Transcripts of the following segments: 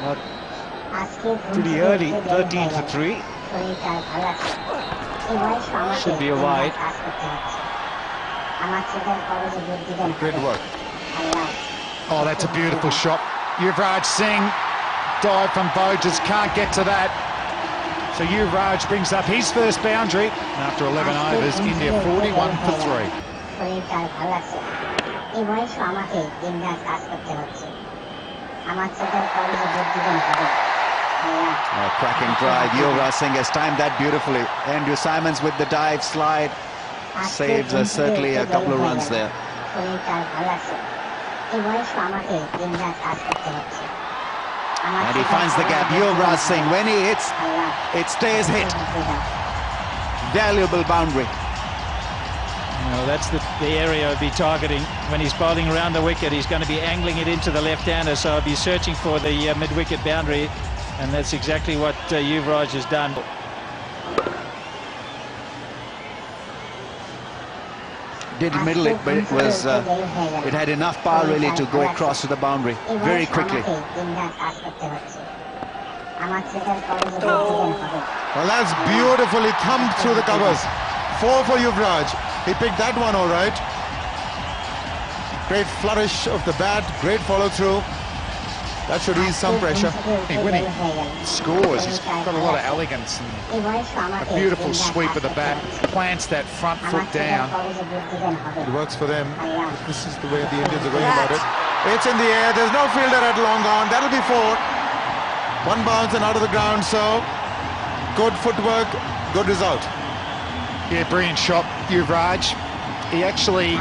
Not pretty early, 13 for 3. Should be a wide. Good work. Oh, that's a beautiful shot. Yuvraj Singh, dive from Bo, just can't get to that. So Yuvraj brings up his first boundary. And after 11 overs, India 41 for 3. Cracking drive. Yuvraj Singh has timed that beautifully. Andrew Simons with the dive slide saves certainly a couple of runs there. And he finds the gap. Yuvraj Singh, when he hits, it stays hit. Valuable boundary. That's the area I'd be targeting when he's bowling around the wicket. He's going to be angling it into the left-hander, so I'll be searching for the mid-wicket boundary, and that's exactly what Yuvraj has done. Did middle it, but it was it had enough power really to go across to the boundary very quickly. Well, that's beautifully thumped through the covers. 4 for Yuvraj. He picked that one all right. Great flourish of the bat, great follow through. That should ease some pressure. When he scores, he's got a lot of elegance and a beautiful sweep of the bat, plants that front foot down. It works for them. This is the way the Indians are going about it. It's in the air, there's no fielder at long on. That'll be 4. 1 bounce and out of the ground, so good footwork, good result. Yeah, brilliant shot, Yuvraj. He actually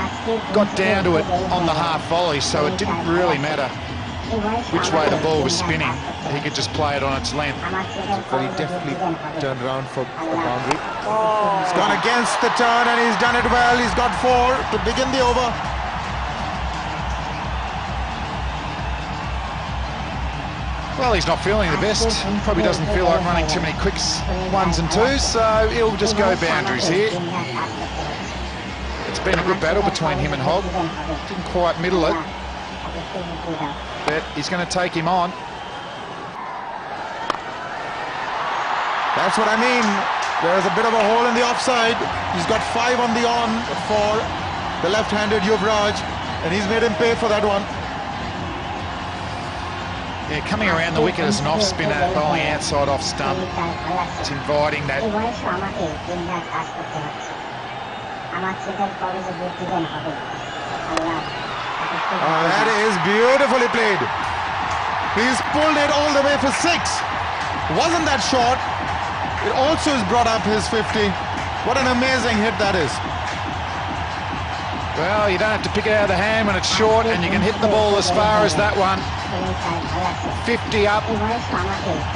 got down to it on the half volley, so it didn't really matter which way the ball was spinning. He could just play it on its length. But he definitely turned around for a boundary. He's gone against the turn and he's done it well. He's got 4 to begin the over. Well, he's not feeling the best. Probably doesn't feel like running too many quicks 1s and 2s, so he'll just go boundaries here. It's been a good battle between him and Hogg. Didn't quite middle it, but he's going to take him on. That's what I mean. There's a bit of a hole in the offside. He's got 5 on the on for the left-handed Yuvraj, and he's made him pay for that one. Yeah, coming around the wicket as an off-spinner, bowling outside off stump. It's inviting that. That is beautifully played. He's pulled it all the way for 6. Wasn't that short? It also has brought up his 50. What an amazing hit that is. Well, you don't have to pick it out of the hand when it's short, and you can hit the ball as far as that one. 50 up.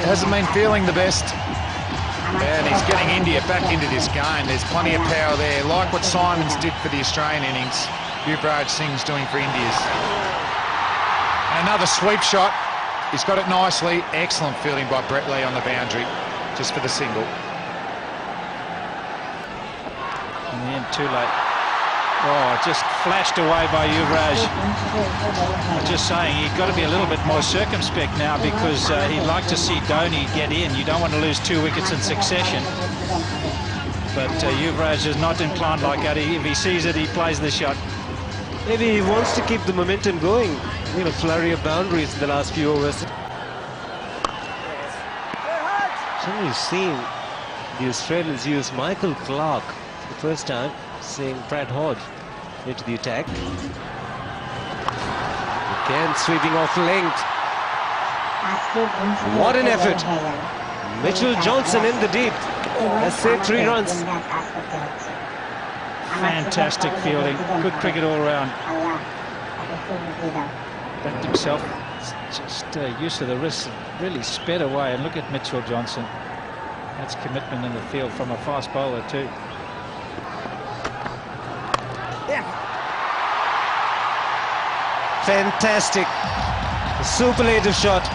Hasn't been feeling the best. And he's getting India back into this game. There's plenty of power there. Like what Simons did for the Australian innings, Yuvraj Singh's doing for India's. And another sweep shot. He's got it nicely. Excellent fielding by Brett Lee on the boundary, just for the single. In the end, too late. Oh, just flashed away by Yuvraj. I'm just saying, you've got to be a little bit more circumspect now, because he'd like to see Dhoni get in. You don't want to lose 2 wickets in succession. But Yuvraj is not inclined like that. If he sees it, he plays the shot. Maybe he wants to keep the momentum going. Flurry of boundaries in the last few overs. So we've seen the Australians use Michael Clarke for the first time, seeing Brad Hodge into the attack. Again, sweeping off length. What an effort. Mitchell Johnson in the deep. Has saved 3 runs. Fantastic fielding. Good cricket all round. Backed himself. Just use of the wrist. Really sped away. And look at Mitchell Johnson. That's commitment in the field from a fast bowler too. Fantastic. A superlative shot.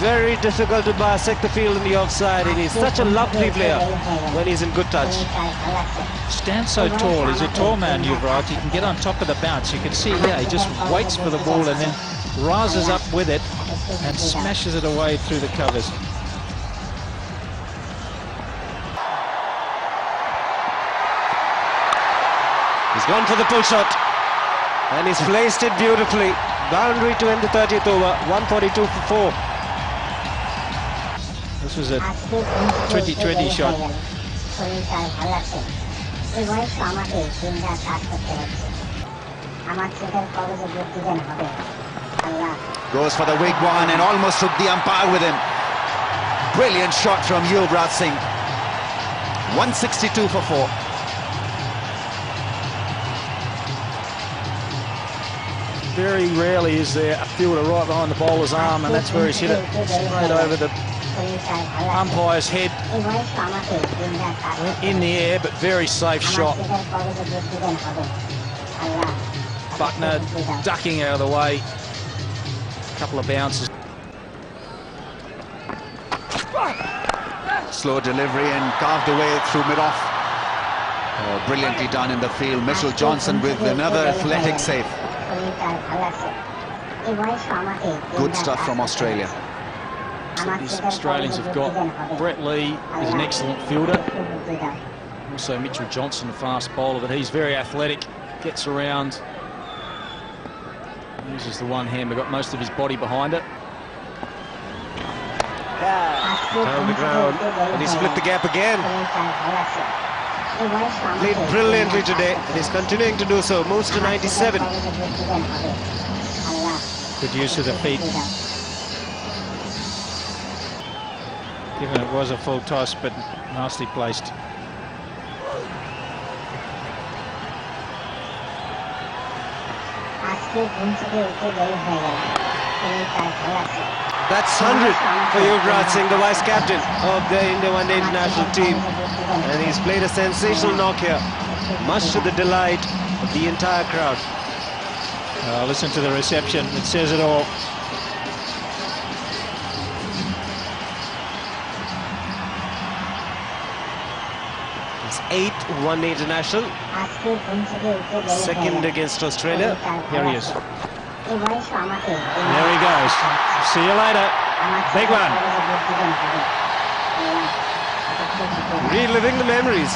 Very difficult to bisect the field in the offside, and he's such a lovely player when he's in good touch. Stands so tall. He's a tall man, Yuvraj. He can get on top of the bounce. You can see here, he just waits for the ball and then rises up with it. and smashes it away through the covers. He's gone for the pull shot and he's placed it beautifully. Boundary to end the 30th over, 142 for 4. This was a 2020 shot. Goes for the big one and almost took the umpire with him. Brilliant shot from Yuvraj Singh. 162 for 4. Very rarely is there a fielder right behind the bowler's arm, and that's where he's hit it straight over the umpire's head. Went in the air, but very safe shot. Buckner ducking out of the way. A couple of bounces. Slow delivery and carved away through mid-off. Oh, brilliantly done in the field. Mitchell Johnson with another athletic save. Good stuff from Australia. These Australians have got Brett Lee is an excellent fielder. Also Mitchell Johnson, a fast bowler, but he's very athletic, gets around, uses the one hand, but got most of his body behind it. Down the ground, and he split the gap again. Played brilliantly today, and he's continuing to do so. Moves to 97. Good use of the feet. Given it was a full toss, but nicely placed. That's 100 for Yuvraj Singh, the vice captain of the India One Day international team. And he's played a sensational knock here, much to the delight of the entire crowd. Listen to the reception, it says it all. His 8th one-day international, second against Australia. Here he is. There he goes. See you later. Big one. Reliving the memories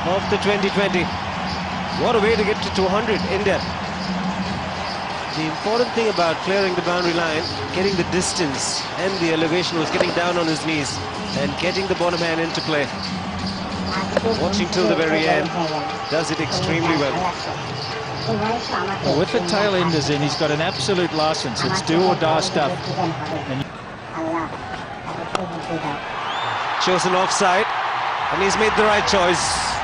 of the 2020. What a way to get to 200, India. The important thing about clearing the boundary line, getting the distance and the elevation, was getting down on his knees and getting the bottom hand into play. Watching till the very end, does it extremely well. With the tail enders in, he's got an absolute license. It's do or die stuff. And Chosen offside, and he's made the right choice.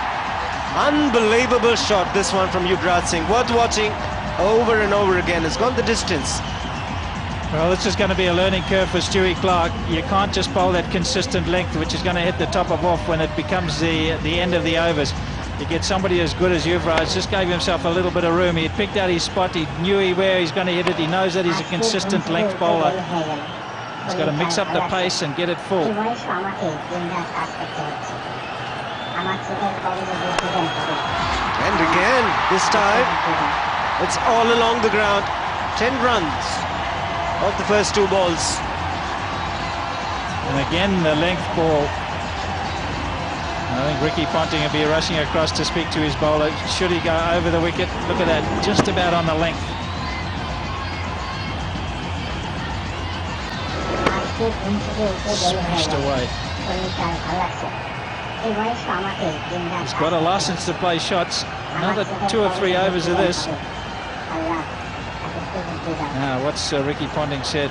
Unbelievable shot, this one from Yuvraj Singh. Worth watching over and over again. It's gone the distance. well, this is going to be a learning curve for Stewie Clark. You can't just bowl that consistent length, which is going to hit the top of off when it becomes the end of the overs. You get somebody as good as Yuvraj, just gave himself a little bit of room. He had picked out his spot, he knew where he's going to hit it, he knows that he's a consistent length bowler. He's got to mix up the pace and get it full. And again, this time, it's all along the ground. 10 runs of the first 2 balls. And again, the length ball. I think Ricky Ponting will be rushing across to speak to his bowler. Should he go over the wicket? Look at that, just about on the length. Smashed away. He's got a license to play shots. Another 2 or 3 overs of this. Now, what's Ricky Ponting said?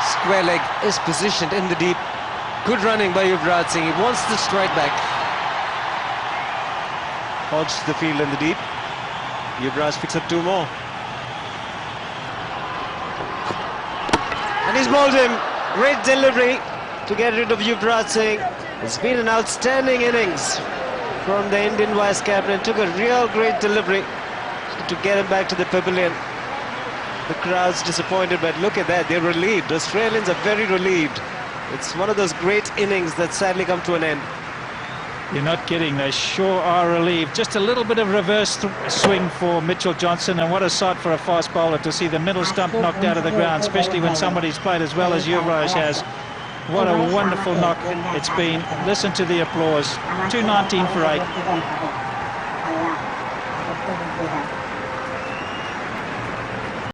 Square leg is positioned in the deep. Good running by Yuvraj Singh. He wants the strike back. Hodges the field in the deep. Yuvraj picks up 2 more. And he's bowled him. Great delivery to get rid of Yuvraj Singh. It's been an outstanding innings from the Indian vice captain. Took a real great delivery to get him back to the pavilion. The crowd's disappointed, but look at that, they're relieved. The Australians are very relieved. It's one of those great innings that sadly come to an end. You're not kidding, they sure are relieved. Just a little bit of reverse swing for Mitchell Johnson, and what a sight for a fast bowler to see the middle stump knocked out of the ground, especially when somebody's played as well as Yuvraj has. What a wonderful knock it's been. Listen to the applause. 219 for 8.